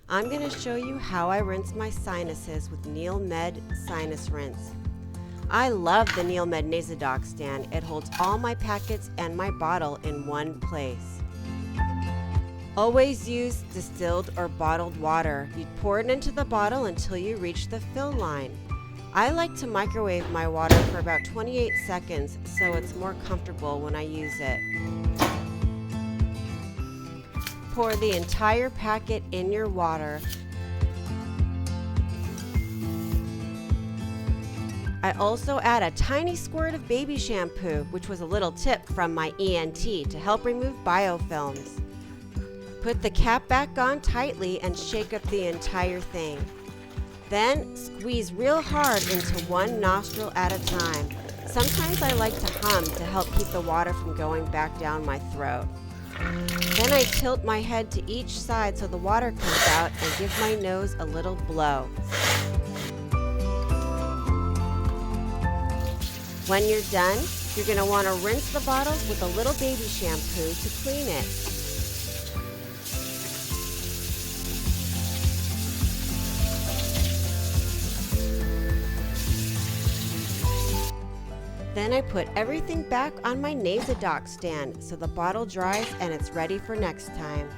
I'm going to show you how I rinse my sinuses with NeilMed Sinus Rinse. I love the NeilMed Nasodoc stand. It holds all my packets and my bottle in one place. Always use distilled or bottled water. You pour it into the bottle until you reach the fill line. I like to microwave my water for about 28 seconds so it's more comfortable when I use it. Pour the entire packet in your water. I also add a tiny squirt of baby shampoo, which was a little tip from my ENT to help remove biofilms. Put the cap back on tightly and shake up the entire thing. Then squeeze real hard into one nostril at a time. Sometimes I like to hum to help keep the water from going back down my throat. Then I tilt my head to each side so the water comes out and give my nose a little blow. When you're done, you're going to want to rinse the bottles with a little baby shampoo to clean it. Then I put everything back on my Nasodoc stand so the bottle dries and it's ready for next time.